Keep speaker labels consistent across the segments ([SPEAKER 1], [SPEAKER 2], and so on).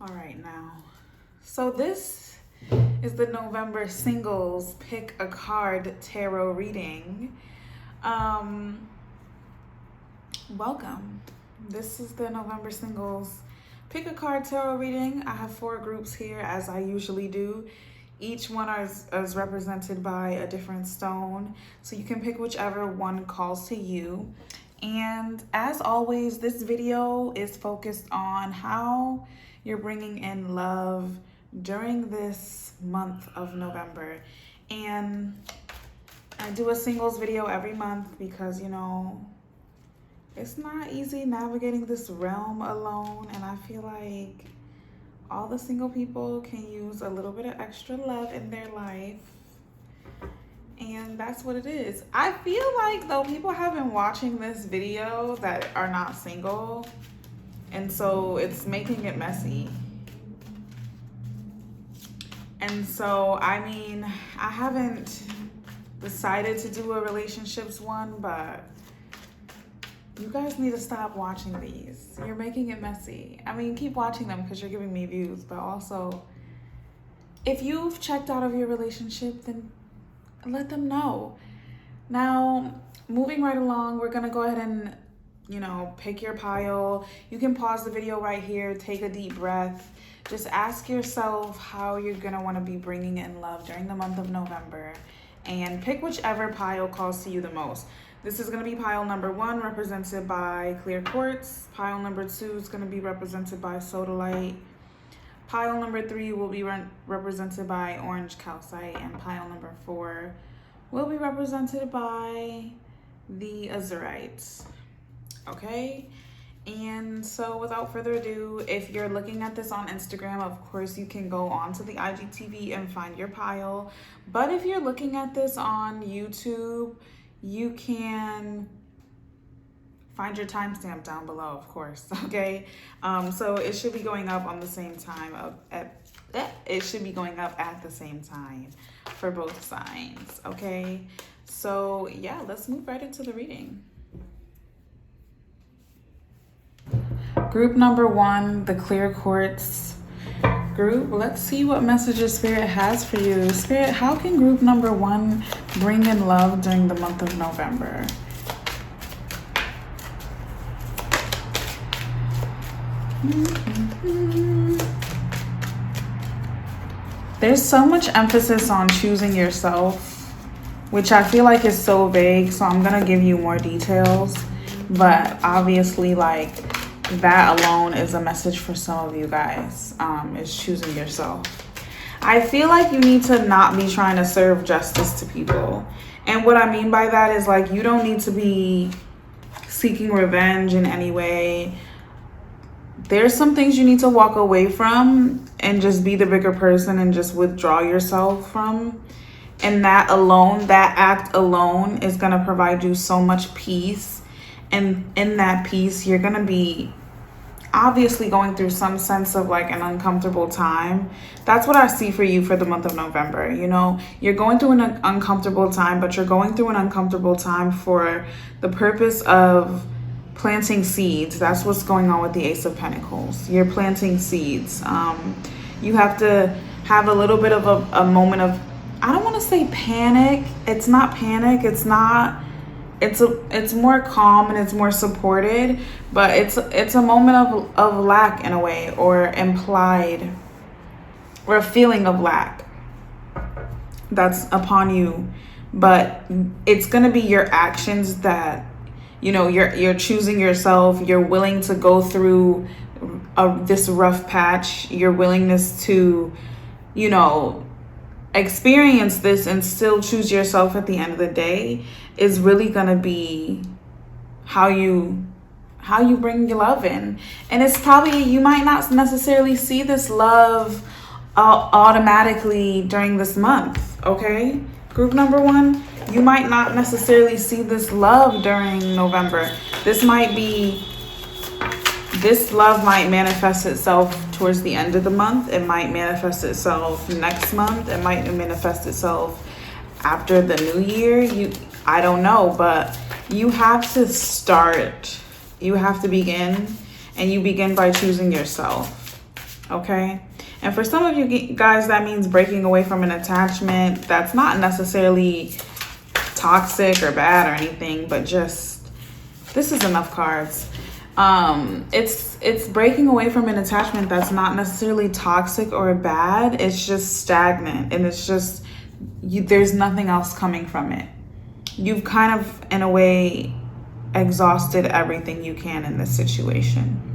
[SPEAKER 1] All right, now. So this is the November singles pick a card tarot reading. Welcome. This is the November singles pick a card tarot reading. I have 4 groups here, as I usually do. Each one is represented by a different stone, so you can pick whichever one calls to you. And as always, this video is focused on how you're bringing in love during this month of November. And I do a singles video every month because, you know, it's not easy navigating this realm alone, and I feel like all the single people can use a little bit of extra love in their life. And that's what it is. I feel like, though, people have been watching this video that are not single, and so it's making it messy. And so, I mean, I haven't decided to do a relationships one, but you guys need to stop watching these. You're making it messy. I mean, keep watching them because you're giving me views, but also, if you've checked out of your relationship, then let them know. Now, moving right along, we're gonna go ahead and, you know, pick your pile. You can pause the video right here, take a deep breath. Just ask yourself how you're gonna wanna be bringing in love during the month of November, and pick whichever pile calls to you the most. This is gonna be pile number 1, represented by clear quartz. Pile number 2 is gonna be represented by sodalite. Pile number 3 will be represented by orange calcite, and pile number 4 will be represented by the Azurite. Okay? And so without further ado, if you're looking at this on Instagram, of course you can go onto the IGTV and find your pile. But if you're looking at this on YouTube, you can find your timestamp down below, of course, okay? So it should be going up on the same time it should be going up at the same time for both signs, okay? So yeah, let's move right into the reading. Group number 1, the clear quartz group. Let's see what messages Spirit has for you. Spirit, how can group number 1 bring in love during the month of November? There's so much emphasis on choosing yourself, which I feel like is so vague, so I'm gonna give you more details. But obviously, like, that alone is a message for some of you guys, is choosing yourself. I feel like you need to not be trying to serve justice to people. And what I mean by that is, like, you don't need to be seeking revenge in any way. There's some things you need to walk away from and just be the bigger person and just withdraw yourself from. And that alone, that act alone is going to provide you so much peace. And in that peace, you're going to be obviously going through some sense of like an uncomfortable time. That's what I see for you for the month of November. You know, you're going through an uncomfortable time, but you're going through an uncomfortable time for the purpose of planting seeds. That's what's going on with the Ace of Pentacles. You're planting seeds. You have to have a little bit of a moment of, I don't want to say panic. It's not panic. It's more calm and it's more supported, but it's a moment of lack in a way, or implied, or a feeling of lack that's upon you. But it's going to be your actions that, you know, you're choosing yourself. You're willing to go through this rough patch. Your willingness to, you know, experience this and still choose yourself at the end of the day is really gonna be how you bring your love in. And it's probably, you might not necessarily see this love automatically during this month, okay? Group number 1, you might not necessarily see this love during November. This love might manifest itself towards the end of the month. It might manifest itself next month. It might manifest itself after the new year. I don't know, but you have to start. You have to begin, and you begin by choosing yourself. okay? And for some of you guys, that means breaking away from an attachment that's not necessarily toxic or bad or anything, but just, this is enough cards. It's breaking away from an attachment that's not necessarily toxic or bad. It's just stagnant, and it's just, there's nothing else coming from it. You've kind of, in a way, exhausted everything you can in this situation.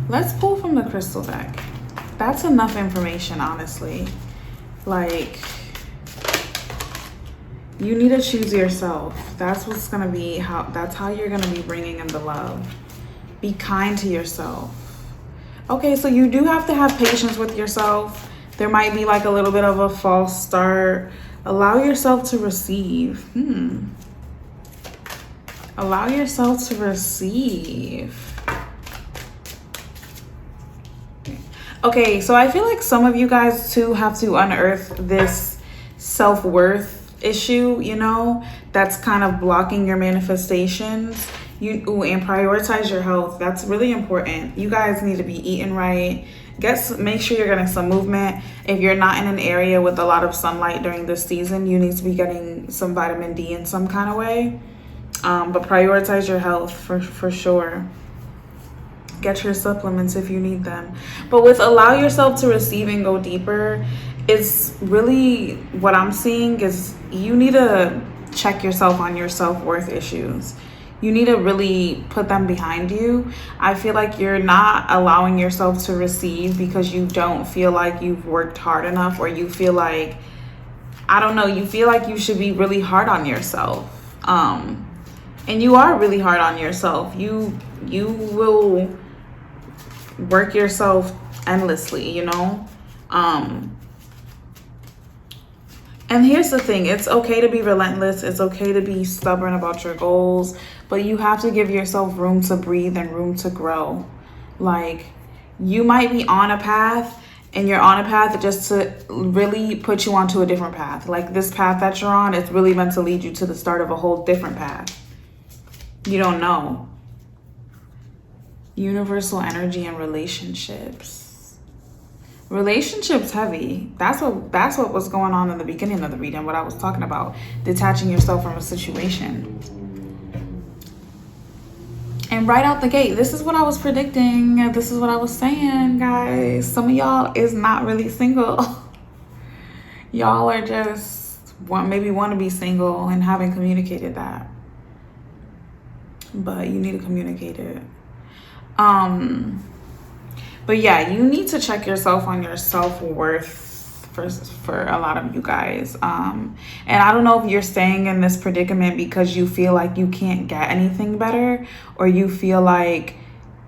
[SPEAKER 1] Let's pull from the crystal deck. That's enough information, honestly. Like, you need to choose yourself. That's what's gonna be, that's how you're gonna be bringing in the love. Be kind to yourself. Okay, so you do have to have patience with yourself. There might be like a little bit of a false start. Allow yourself to receive. Allow yourself to receive. Okay, so I feel like some of you guys too have to unearth this self-worth issue, you know, that's kind of blocking your manifestations. And prioritize your health. That's really important. You guys need to be eating right. Make sure you're getting some movement. If you're not in an area with a lot of sunlight during this season, you need to be getting some vitamin D in some kind of way. But prioritize your health for sure. Get your supplements if you need them. But with allow yourself to receive and go deeper, it's really what I'm seeing is you need to check yourself on your self-worth issues. You need to really put them behind you. I feel like you're not allowing yourself to receive because you don't feel like you've worked hard enough, or you feel like, I don't know, you feel like you should be really hard on yourself. And you are really hard on yourself. You will work yourself endlessly, you know? And here's the thing, it's okay to be relentless. It's okay to be stubborn about your goals, but you have to give yourself room to breathe and room to grow. Like, you might be on a path, and you're on a path just to really put you onto a different path. Like, this path that you're on, it's really meant to lead you to the start of a whole different path. You don't know. Universal energy and relationships. Relationships heavy. That's what was going on in the beginning of the reading, what I was talking about. Detaching yourself from a situation. And right out the gate, this is what I was predicting. This is what I was saying, guys. Some of y'all is not really single. Y'all are just maybe want to be single and haven't communicated that. But you need to communicate it. But yeah, you need to check yourself on your self-worth for a lot of you guys. And I don't know if you're staying in this predicament because you feel like you can't get anything better, or you feel like,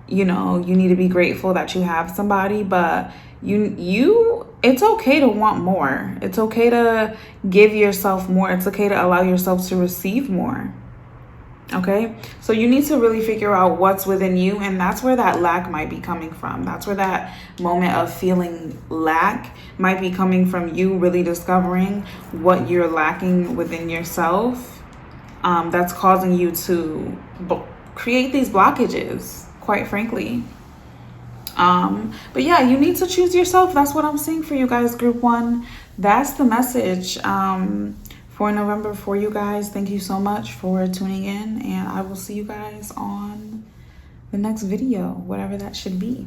[SPEAKER 1] you know, you need to be grateful that you have somebody, but it's okay to want more. It's okay to give yourself more. It's okay to allow yourself to receive more. Okay, so you need to really figure out what's within you, and that's where that lack might be coming from. That's where that moment of feeling lack might be coming from, you really discovering what you're lacking within yourself. That's causing you to create these blockages, quite frankly. But yeah, you need to choose yourself. That's what I'm seeing for you guys, group 1. That's the message for November for you guys. Thank you so much for tuning in, and I will see you guys on the next video, whatever that should be.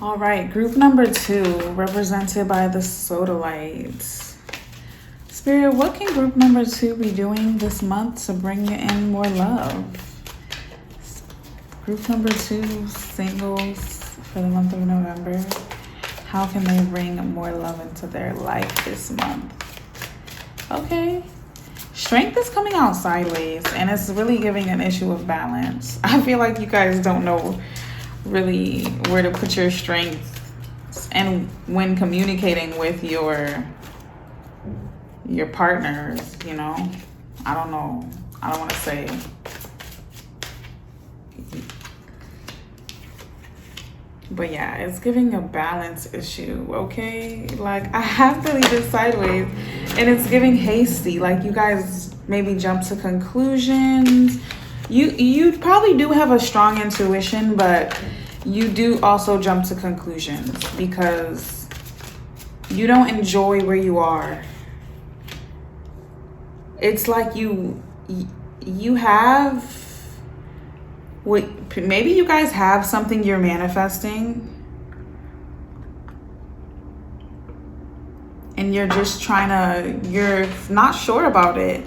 [SPEAKER 1] All right, group number 2, represented by the Sodalite. Spirit, what can group number 2 be doing this month to bring you in more love? Group number 2, singles for the month of November. How can they bring more love into their life this month? Okay. Strength is coming out sideways, and it's really giving an issue of balance. I feel like you guys don't know really where to put your strength, and when communicating with your partners, you know, I don't know, I don't want to say, But yeah, it's giving a balance issue, okay? Like, I have to leave it sideways. And it's giving hasty. Like, you guys maybe jump to conclusions. You probably do have a strong intuition, but you do also jump to conclusions because you don't enjoy where you are. It's like you have what, maybe you guys have something you're manifesting and you're just trying to, you're not sure about it,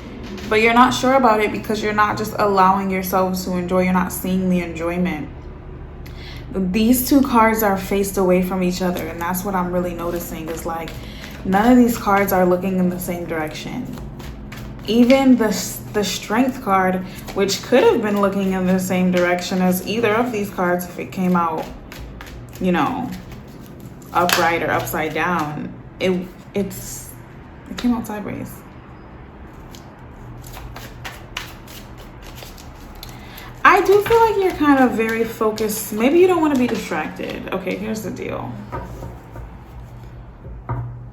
[SPEAKER 1] but you're not sure about it because you're not just allowing yourselves to enjoy. You're not seeing the enjoyment. These two cards are faced away from each other, and that's what I'm really noticing is like none of these cards are looking in the same direction. Even the strength card, which could have been looking in the same direction as either of these cards if it came out, you know, upright or upside down, it came out sideways. I do feel like you're kind of very focused. Maybe you don't want to be distracted. Okay, here's the deal.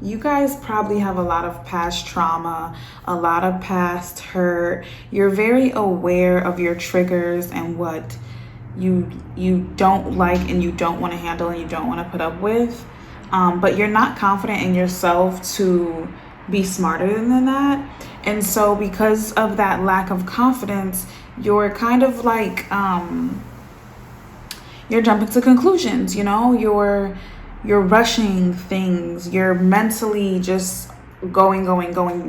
[SPEAKER 1] You guys probably have a lot of past trauma, a lot of past hurt. You're very aware of your triggers and what you don't like and you don't want to handle and you don't want to put up with. But you're not confident in yourself to be smarter than that. And so because of that lack of confidence, you're kind of like, you're jumping to conclusions, you know, you're rushing things. You're mentally just going.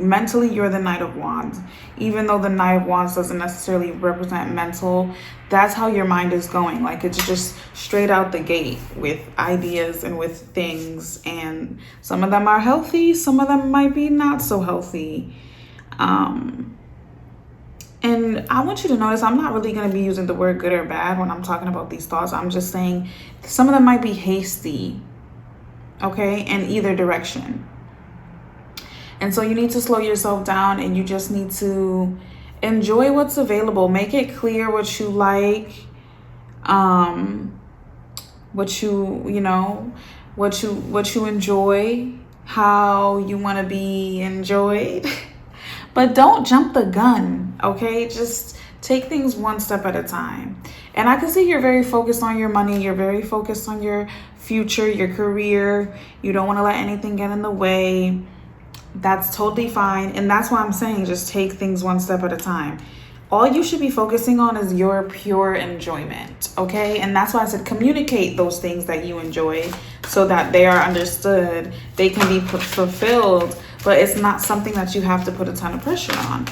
[SPEAKER 1] Mentally, you're the Knight of Wands. Even though the Knight of Wands doesn't necessarily represent mental, that's how your mind is going. Like it's just straight out the gate with ideas and with things. And some of them are healthy. Some of them might be not so healthy. And I want you to notice I'm not really going to be using the word good or bad when I'm talking about these thoughts. I'm just saying some of them might be hasty. Okay, in either direction. And so you need to slow yourself down and you just need to enjoy what's available. Make it clear what you like, what you enjoy, how you want to be enjoyed. But don't jump the gun, okay? Just take things one step at a time. And I can see you're very focused on your money. You're very focused on your future, your career. You don't want to let anything get in the way. That's totally fine. And that's why I'm saying just take things one step at a time. All you should be focusing on is your pure enjoyment, okay? And that's why I said communicate those things that you enjoy so that they are understood. They can be fulfilled, but it's not something that you have to put a ton of pressure on,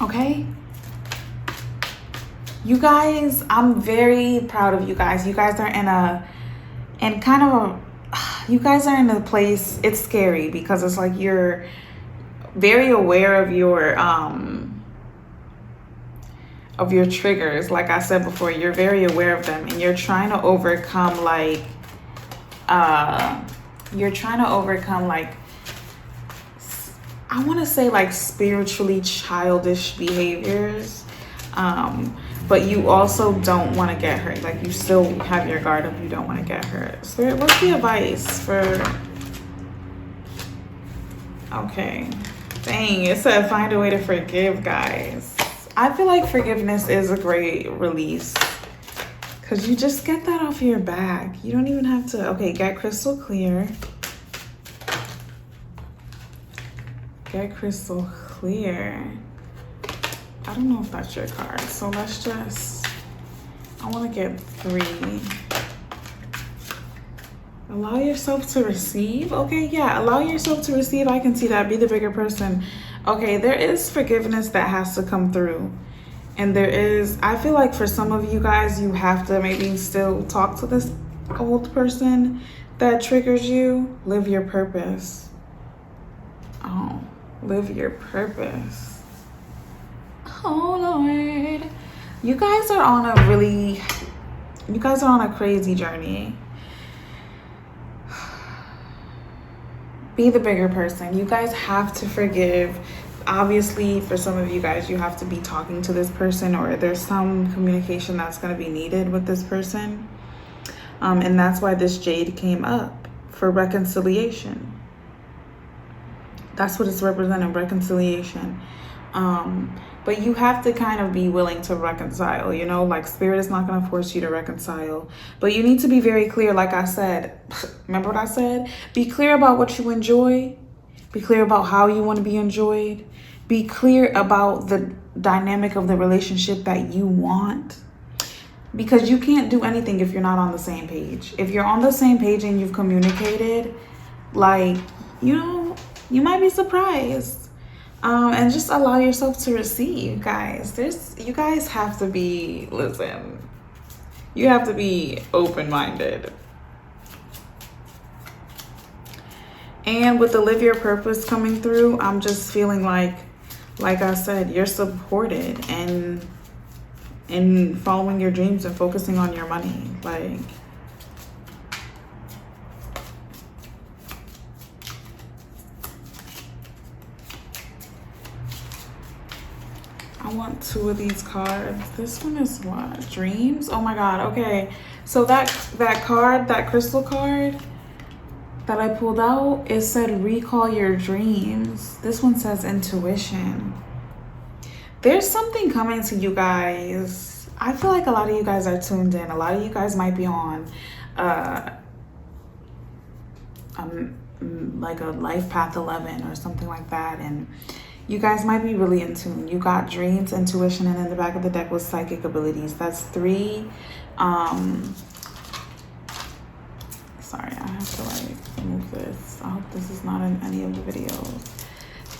[SPEAKER 1] okay? You guys, I'm very proud of you guys. You guys are you guys are in a place, it's scary because it's like you're very aware of your triggers. Like I said before, you're very aware of them and you're trying to overcome I want to say like spiritually childish behaviors. But you also don't want to get hurt. Like you still have your guard up. You don't want to get hurt. Spirit, what's the advice for... Okay. Dang, it said find a way to forgive, guys. I feel like forgiveness is a great release. Because you just get that off your back. You don't even have to... Okay, get crystal clear. Get crystal clear. I don't know if that's your card, so let's just, I want to get 3. Allow yourself to receive. Okay, yeah, allow yourself to receive. I can see that. Be the bigger person. Okay, there is forgiveness that has to come through. And there is, I feel like for some of you guys, you have to maybe still talk to this old person that triggers you. Live your purpose. Oh, live your purpose. Oh Lord, you guys are on a crazy journey. Be the bigger person. You guys have to forgive. Obviously, for some of you guys, you have to be talking to this person or there's some communication that's going to be needed with this person. And that's why this jade came up, for reconciliation. That's what it's representing, reconciliation. But you have to kind of be willing to reconcile, you know, like spirit is not going to force you to reconcile, but you need to be very clear. Like I said, remember what I said? Be clear about what you enjoy. Be clear about how you want to be enjoyed. Be clear about the dynamic of the relationship that you want. Because you can't do anything if you're not on the same page. If you're on the same page and you've communicated, like, you know, you might be surprised. And just allow yourself to receive, guys. You guys have to be, listen, you have to be open-minded. And with the live your purpose coming through, I'm just feeling like I said, you're supported and in following your dreams and focusing on your money. Like, I want 2 of these cards. This one is what? Dreams? Oh my God. Okay. So that card, that crystal card that I pulled out, it said recall your dreams. This one says intuition. There's something coming to you guys. I feel like a lot of you guys are tuned in. A lot of you guys might be on like a life path 11 or something like that, and you guys might be really in tune. You got dreams, intuition, and in the back of the deck was psychic abilities. That's 3 sorry, I have to like move this. I hope this is not in any of the videos.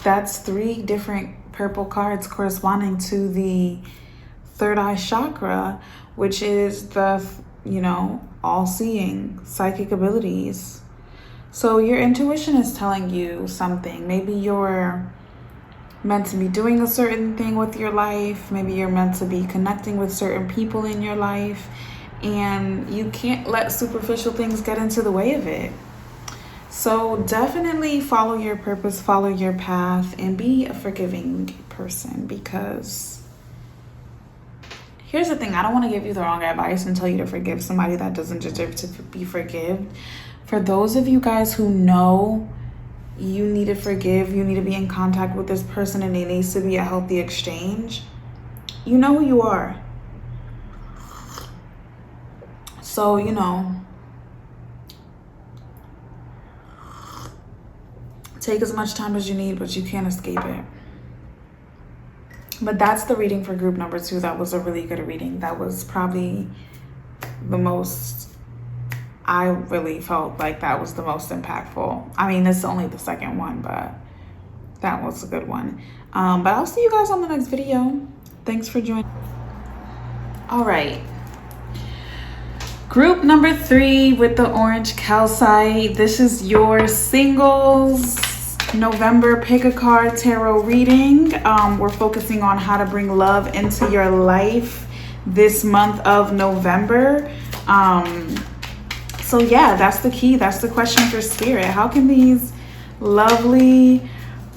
[SPEAKER 1] That's 3 different purple cards corresponding to the third eye chakra, which is the, you know, all-seeing psychic abilities. So your intuition is telling you something. Maybe you're meant to be doing a certain thing with your life. Maybe you're meant to be connecting with certain people in your life, and you can't let superficial things get into the way of it. So definitely follow your purpose, follow your path, and be a forgiving person, because here's the thing. I don't want to give you the wrong advice and tell you to forgive somebody that doesn't deserve to be forgiven. For those of you guys who know you need to forgive, you need to be in contact with this person, and it needs to be a healthy exchange, you know who you are. So, you know, take as much time as you need, but you can't escape it. But that's the reading for group number 2. That was a really good reading. That was probably the most, I really felt like that was the most impactful. I mean, it's only the second one, but that was a good one. But I'll see you guys on the next video. Thanks for joining. All right. Group number 3 with the orange calcite. This is your singles November pick a card tarot reading. We're focusing on how to bring love into your life this month of November. So yeah, that's the key. That's the question for spirit. How can these lovely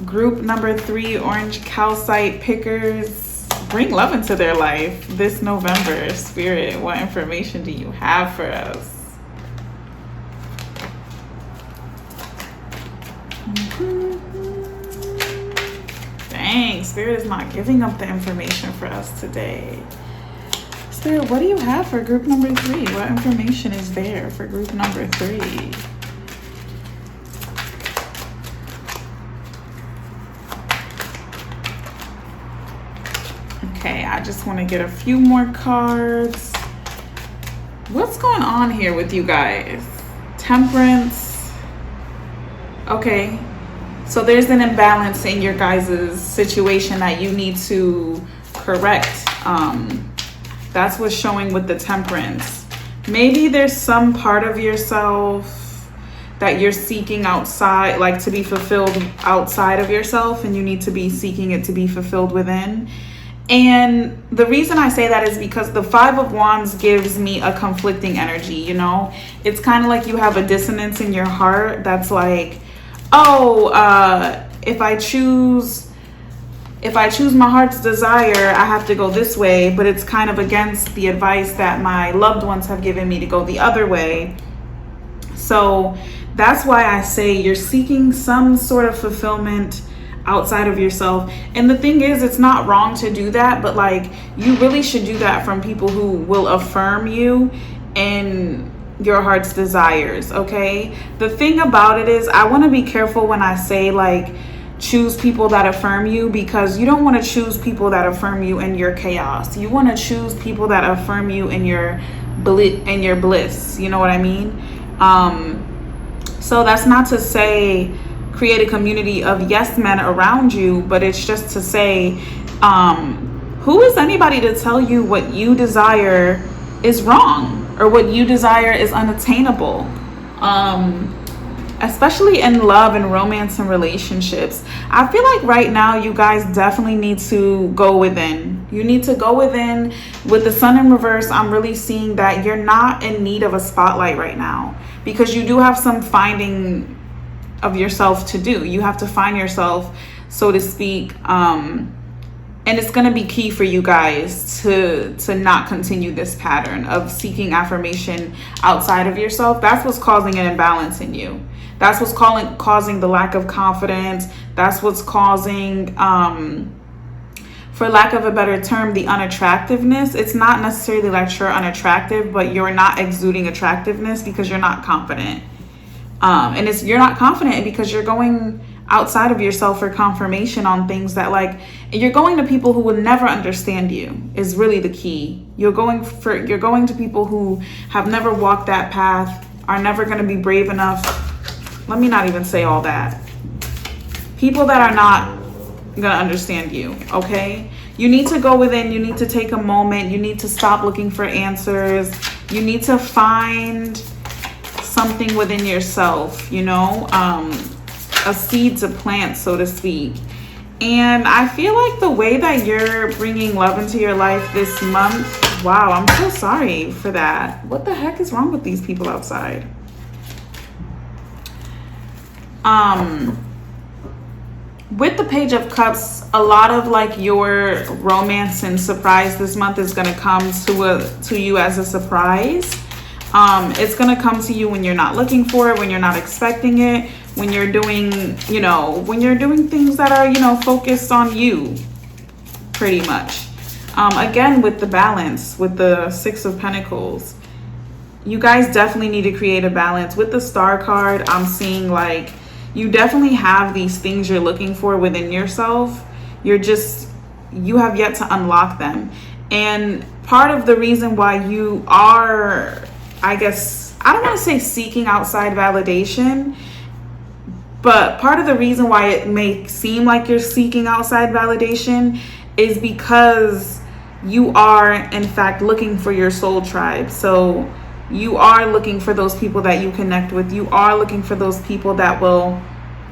[SPEAKER 1] group number 3 orange calcite pickers bring love into their life this November? Spirit, what information do you have for us? Dang, Spirit is not giving up the information for us today. Spirit, what do you have for group number 3? What information is there for group number 3? Okay, I just want to get a few more cards. What's going on here with you guys? Temperance. Okay, so there's an imbalance in your guys' situation that you need to correct. That's what's showing with the Temperance. Maybe there's some part of yourself that you're seeking outside, like to be fulfilled outside of yourself, and you need to be seeking it to be fulfilled within. And the reason I say that is because the 5 of Wands gives me a conflicting energy, you know? It's kind of like you have a dissonance in your heart that's like, oh, if I choose if I choose my heart's desire, I have to go this way, but it's kind of against the advice that my loved ones have given me to go the other way. So that's why I say you're seeking some sort of fulfillment outside of yourself. And the thing is, it's not wrong to do that, but like, you really should do that from people who will affirm you and your heart's desires. Okay, the thing about it is, I want to be careful when I say like choose people that affirm you, because you don't want to choose people that affirm you in your chaos. You want to choose people that affirm you in your bliss. You know what I mean? So that's not to say create a community of yes men around you, but it's just to say, who is anybody to tell you what you desire is wrong or what you desire is unattainable? Especially in love and romance and relationships. I feel like right now you guys definitely need to go within. You need to go within. With the sun in reverse, I'm really seeing that you're not in need of a spotlight right now, because you do have some finding of yourself to do. You have to find yourself, so to speak. And it's going to be key for you guys to not continue this pattern of seeking affirmation outside of yourself. That's what's causing an imbalance in you. That's what's causing the lack of confidence. That's what's causing, for lack of a better term, the unattractiveness. It's not necessarily like you're unattractive, but you're not exuding attractiveness because you're not confident. And you're not confident because you're going outside of yourself for confirmation on things that, like, you're going to people who will never understand you is really the key. You're going to people who have never walked that path, are never going to be brave enough. Let me not even say all that. People that are not going to understand you, okay? You need to go within. You need to take a moment. You need to stop looking for answers. You need to find something within yourself, you know, a seed to plant, so to speak. And I feel like the way that you're bringing love into your life this month, wow, I'm so sorry for that. What the heck is wrong with these people outside? With the Page of Cups, a lot of like your romance and surprise this month is going to come to you as a surprise. It's going to come to you when you're not looking for it, when you're not expecting it, when you're doing, when you're doing things that are, focused on you, pretty much. Again, with the balance, with the Six of Pentacles, you guys definitely need to create a balance. With the Star card, I'm seeing like you definitely have these things you're looking for within yourself. You have yet to unlock them. And part of the reason why you are, I guess, I don't want to say seeking outside validation, but part of the reason why it may seem like you're seeking outside validation is because you are, in fact, looking for your soul tribe. So you are looking for those people that you connect with. You are looking for those people that will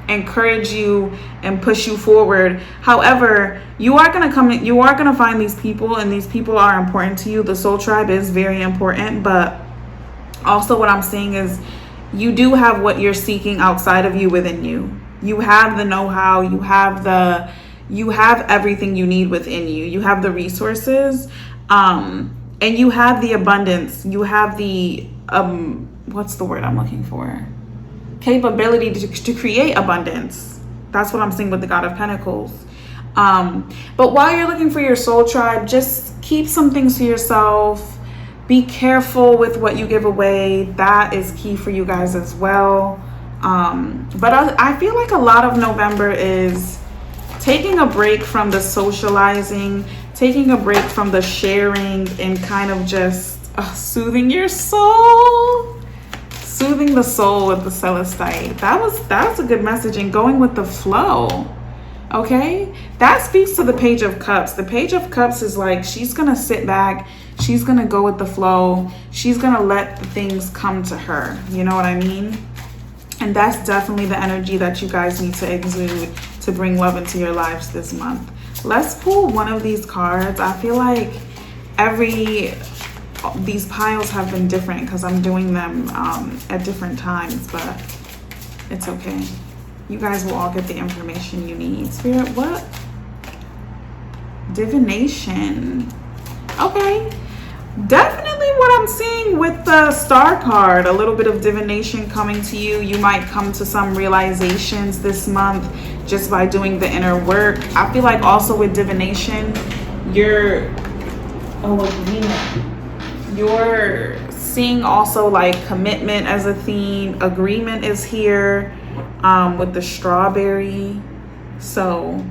[SPEAKER 1] encourage you and push you forward. However, you are going to find these people, and these people are important to you. The soul tribe is very important, but also what I'm seeing is you do have what you're seeking outside of you within you. You have the know-how, you have everything you need within you. You have the resources, and you have the abundance. You have the what's the word I'm looking for? Capability to create abundance. That's what I'm seeing with the God of Pentacles. But while you're looking for your soul tribe, just keep some things to yourself. Be careful with what you give away. That is key for you guys as well. But I feel like a lot of November is taking a break from the socializing, taking a break from the sharing, and kind of just soothing your soul. Soothing the soul with the Celestite. That was a good message, and going with the flow. Okay, that speaks to the Page of Cups. The Page of Cups is like, she's gonna sit back, she's gonna go with the flow, she's gonna let the things come to her. You know what I mean? And that's definitely the energy that you guys need to exude to bring love into your lives this month. Let's pull one of these cards. I feel like these piles have been different because I'm doing them at different times, but it's okay. You guys will all get the information you need. Spirit, what Divination. Okay. Definitely what I'm seeing with the Star card. A little bit of divination coming to you. You might come to some realizations this month just by doing the inner work. I feel like also with divination, you're seeing also like commitment as a theme. Agreement is here with the strawberry. So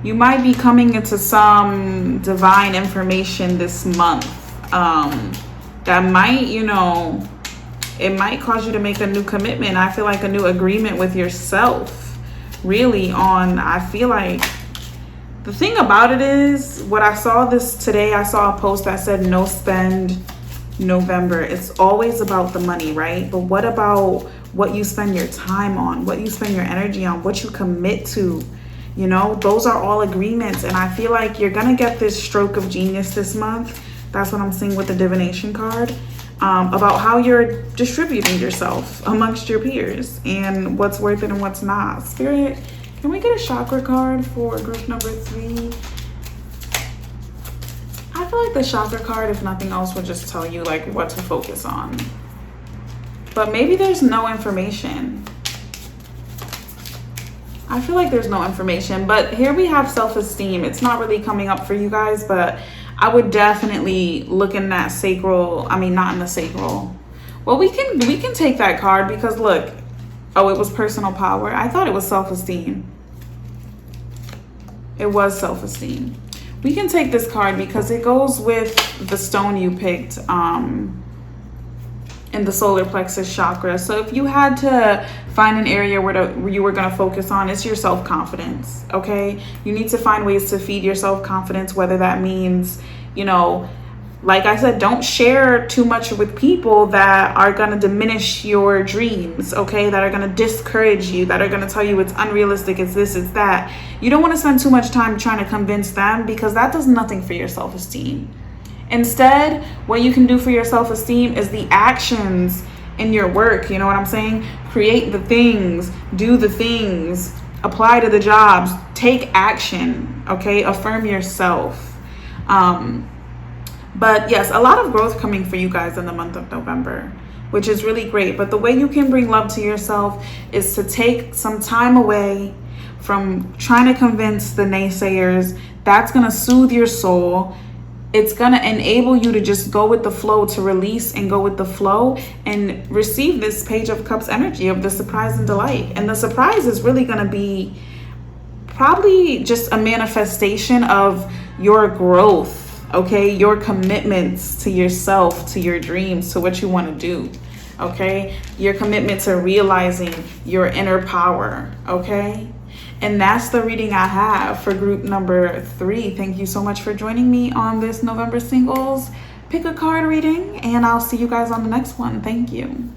[SPEAKER 1] you might be coming into some divine information this month that might, it might cause you to make a new commitment. I feel like a new agreement with yourself, really. I feel like the thing about it is, what I saw this today, I saw a post that said no spend November. It's always about the money, right? But what about what you spend your time on, what you spend your energy on, what you commit to? Those are all agreements. And I feel like you're going to get this stroke of genius this month. That's what I'm seeing with the divination card, about how you're distributing yourself amongst your peers and what's worth it and what's not. Spirit, can we get a chakra card for group number 3? I feel like the chakra card, if nothing else, will just tell you like what to focus on. But maybe there's no information. I feel like there's no information, but here we have self-esteem. It's not really coming up for you guys, but I would definitely look in that sacral. I mean, not in the sacral. Well, we can take that card because look, oh, it was personal power. I thought it was self-esteem. It was self-esteem. We can take this card because it goes with the stone you picked in the solar plexus chakra. So if you had to find an area where you were going to focus on, it's your self-confidence, okay? You need to find ways to feed your self-confidence, whether that means, like I said, don't share too much with people that are going to diminish your dreams, okay? That are going to discourage you, that are going to tell you it's unrealistic, it's this, it's that. You don't want to spend too much time trying to convince them because that does nothing for your self-esteem. Instead, what you can do for your self-esteem is the actions in your work. You know what I'm saying? Create the things, do the things, apply to the jobs, take action, okay? Affirm yourself. But yes, a lot of growth coming for you guys in the month of November, which is really great. But the way you can bring love to yourself is to take some time away from trying to convince the naysayers. That's going to soothe your soul. It's going to enable you to just go with the flow, to release and go with the flow and receive this Page of Cups energy of the surprise and delight. And the surprise is really going to be probably just a manifestation of your growth, okay? Your commitments to yourself, to your dreams, to what you want to do, okay? Your commitment to realizing your inner power, okay? And that's the reading I have for group number 3. Thank you so much for joining me on this November Singles Pick a Card reading, and I'll see you guys on the next one. Thank you.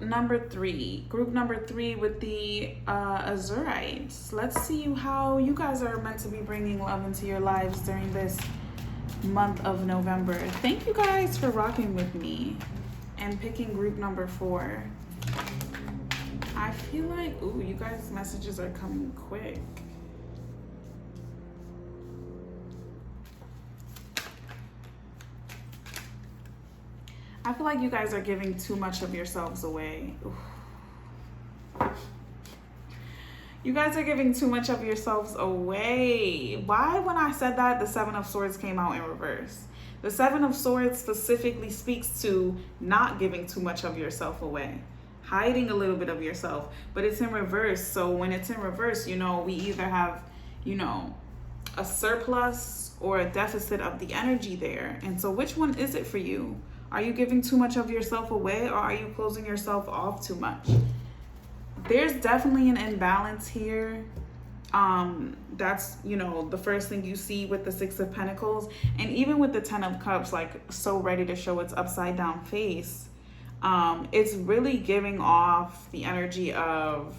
[SPEAKER 1] Number 3, group number 3 with the Azurites. Let's see how you guys are meant to be bringing love into your lives during this month of November. Thank you guys for rocking with me and picking group number 4. I feel like, ooh, you guys' messages are coming quick. I feel like you guys are giving too much of yourselves away. Ooh. You guys are giving too much of yourselves away. Why, when I said that, the 7 of Swords came out in reverse? The 7 of Swords specifically speaks to not giving too much of yourself away. Hiding a little bit of yourself, but it's in reverse. So when it's in reverse, we either have, a surplus or a deficit of the energy there. And so which one is it for you? Are you giving too much of yourself away, or are you closing yourself off too much? There's definitely an imbalance here. That's, the first thing you see with the 6 of Pentacles, and even with the 10 of Cups, like so ready to show its upside down face. It's really giving off the energy of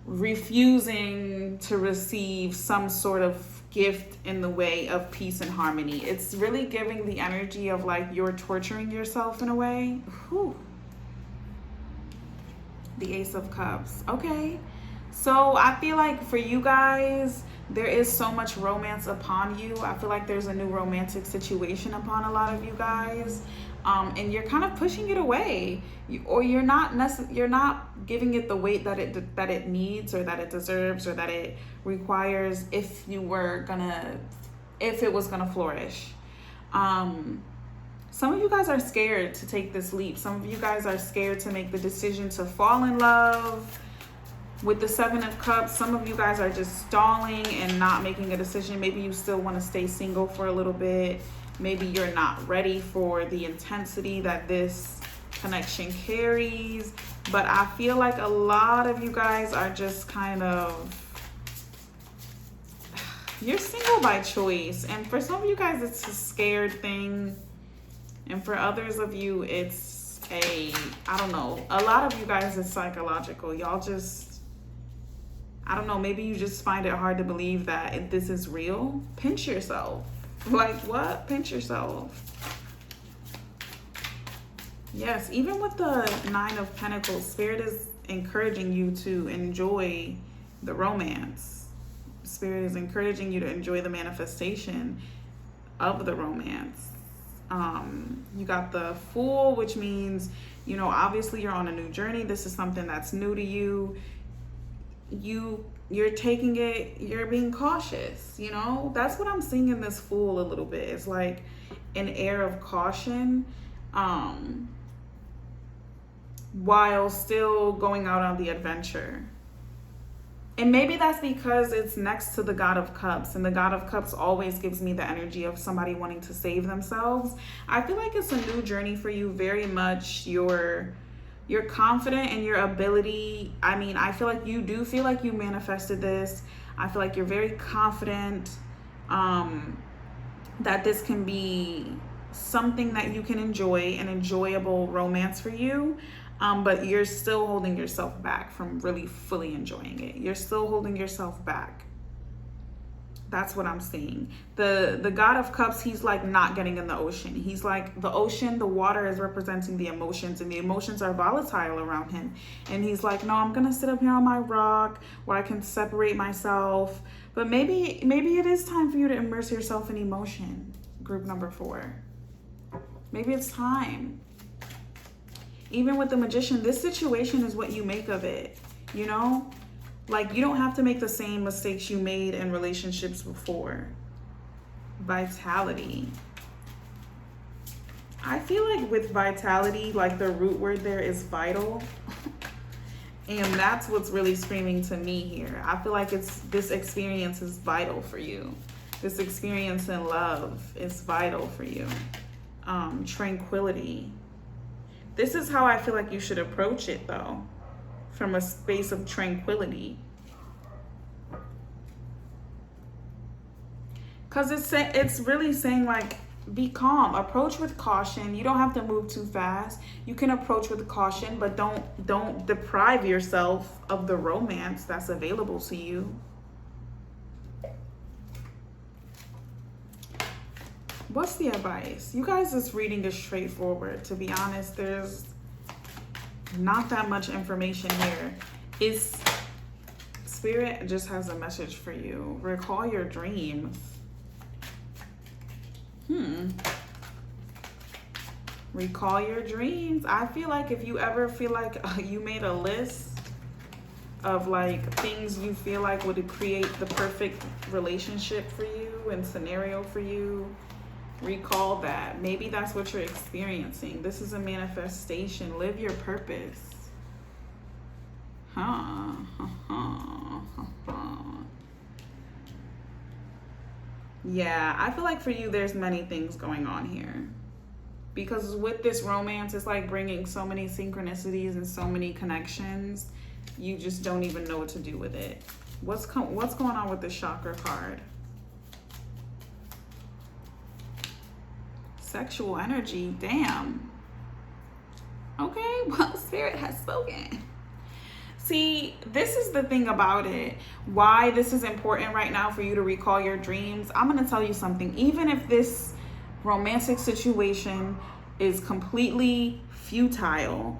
[SPEAKER 1] refusing to receive some sort of gift in the way of peace and harmony. It's really giving the energy of like you're torturing yourself in a way. Whew. The Ace of Cups. Okay. So I feel like for you guys, there is so much romance upon you. I feel like there's a new romantic situation upon a lot of you guys. And you're kind of pushing it away, or you're not giving it the weight that it needs, or that it deserves, or that it requires if it was gonna flourish. Some of you guys are scared to take this leap. Some of you guys are scared to make the decision to fall in love. With the 7 of Cups, some of you guys are just stalling and not making a decision. Maybe you still want to stay single for a little bit. Maybe you're not ready for the intensity that this connection carries. But I feel like a lot of you guys are just kind of, you're single by choice. And for some of you guys, it's a scared thing. And for others of you, it's I don't know. A lot of you guys, it's psychological. Y'all just, I don't know, maybe you just find it hard to believe that this is real. Pinch yourself. Like what? Pinch yourself. Yes, even with the 9 of Pentacles, Spirit is encouraging you to enjoy the romance. Spirit is encouraging you to enjoy the manifestation of the romance. You got the Fool, which means, you know, obviously you're on a new journey. This is something that's new to you. You're taking it, you're being cautious, you know. That's what I'm seeing in this Fool a little bit. It's like an air of caution, while still going out on the adventure. And maybe that's because it's next to the God of Cups, and the God of Cups always gives me the energy of somebody wanting to save themselves. I feel like it's a new journey for you. Very much you're confident in your ability. I mean, I feel like you do feel like you manifested this. I feel like you're very confident that this can be something that you can enjoy, an enjoyable romance for you. But you're still holding yourself back from really fully enjoying it. You're still holding yourself back. That's what I'm seeing. The God of Cups, he's like not getting in the ocean. He's like the ocean, the water is representing the emotions, and the emotions are volatile around him. And he's like, no, I'm gonna sit up here on my rock where I can separate myself. But maybe it is time for you to immerse yourself in emotion, group number 4. Maybe it's time. Even with the Magician, this situation is what you make of it, you know? Like, you don't have to make the same mistakes you made in relationships before. Vitality. I feel like with vitality, like the root word there is vital. And that's what's really screaming to me here. I feel like this experience is vital for you. This experience in love is vital for you. Tranquility. This is how I feel like you should approach it, though. From a space of tranquility. Because it's really saying, like, be calm. Approach with caution. You don't have to move too fast. You can approach with caution, but don't deprive yourself of the romance that's available to you. What's the advice? You guys, this reading is straightforward. To be honest, there's not that much information here. Spirit just has a message for you. Recall your dreams. Recall your dreams. I feel like if you ever feel like you made a list of like things you feel like would create the perfect relationship for you and scenario for you, recall that. Maybe that's what you're experiencing. This is a manifestation. Live your purpose. Yeah, I feel like for you, there's many things going on here. Because with this romance, it's like bringing so many synchronicities and so many connections. You just don't even know what to do with it. What's going on with the chakra card? Sexual energy. Damn. Okay, well, Spirit has spoken. See, this is the thing about it. Why this is important right now for you to recall your dreams. I'm going to tell you something. Even if this romantic situation is completely futile,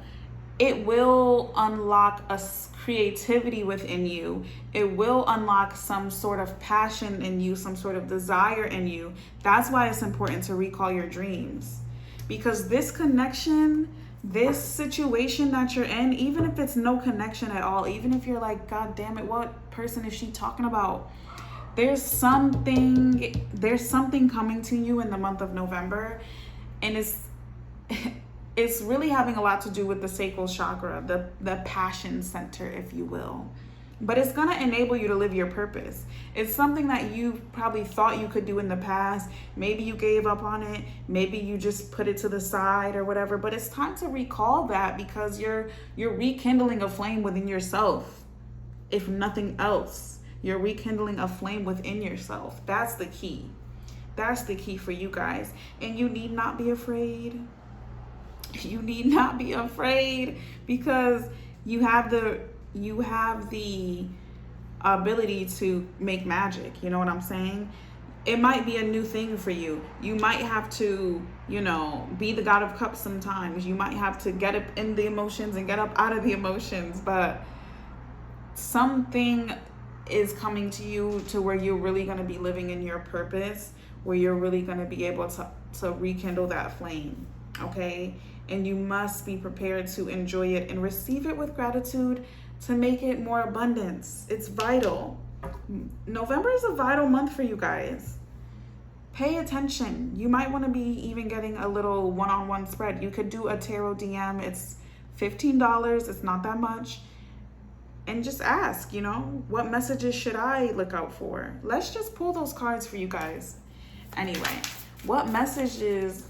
[SPEAKER 1] it will unlock creativity within you. It will unlock some sort of passion in you, some sort of desire in you. That's why it's important to recall your dreams. Because this connection, this situation that you're in, even if it's no connection at all, even if you're like, God damn it, what person is she talking about? There's something coming to you in the month of November, and it's really having a lot to do with the sacral chakra, the passion center, if you will. But it's going to enable you to live your purpose. It's something that you probably thought you could do in the past. Maybe you gave up on it. Maybe you just put it to the side or whatever. But it's time to recall that, because you're rekindling a flame within yourself. If nothing else, you're rekindling a flame within yourself. That's the key. That's the key for you guys. And you need not be afraid. You need not be afraid, because you have the ability to make magic. You know what I'm saying? It might be a new thing for you. You might have to, be the God of Cups sometimes. You might have to get up in the emotions and get up out of the emotions, but something is coming to you to where you're really going to be living in your purpose, where you're really going to be able to rekindle that flame. Okay? And you must be prepared to enjoy it and receive it with gratitude to make it more abundance. It's vital. November is a vital month for you guys. Pay attention. You might want to be even getting a little one-on-one spread. You could do a tarot DM. It's $15. It's not that much. And just ask, what messages should I look out for? Let's just pull those cards for you guys. Anyway, what messages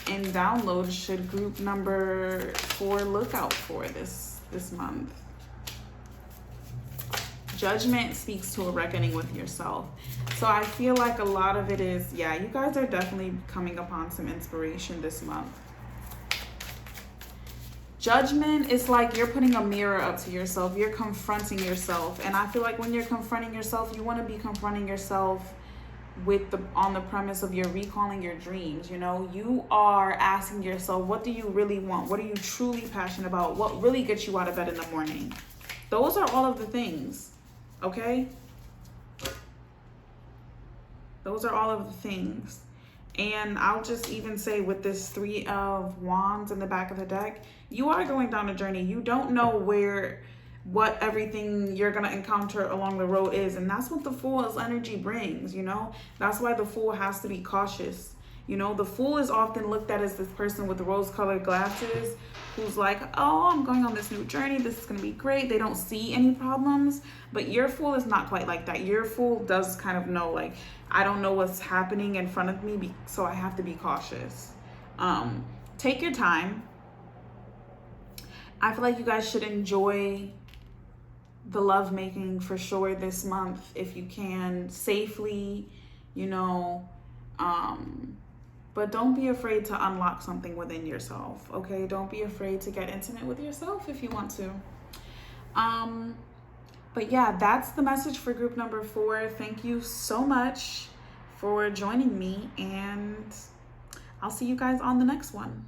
[SPEAKER 1] and downloads should group number 4 look out for this month? Judgment speaks to a reckoning with yourself. So I feel like a lot of it is, you guys are definitely coming upon some inspiration this month. Judgment is like you're putting a mirror up to yourself. You're confronting yourself. And I feel like when you're confronting yourself, you want to be confronting yourself on the premise of you're recalling your dreams. You are asking yourself, what do you really want? What are you truly passionate about? What really gets you out of bed in the morning? Those are all of the things. Okay? Those are all of the things. And I'll just even say, with this 3 of Wands in the back of the deck, you are going down a journey. You don't know what everything you're going to encounter along the road is. And that's what the Fool's energy brings, That's why the Fool has to be cautious. The Fool is often looked at as this person with rose-colored glasses who's like, oh, I'm going on this new journey. This is going to be great. They don't see any problems. But your Fool is not quite like that. Your Fool does kind of know, like, I don't know what's happening in front of me, so I have to be cautious. Take your time. I feel like you guys should enjoy the lovemaking for sure this month if you can, safely, but don't be afraid to unlock something within yourself. Okay, don't be afraid to get intimate with yourself if you want to. But that's the message for group number 4. Thank you so much for joining me, and I'll see you guys on the next one.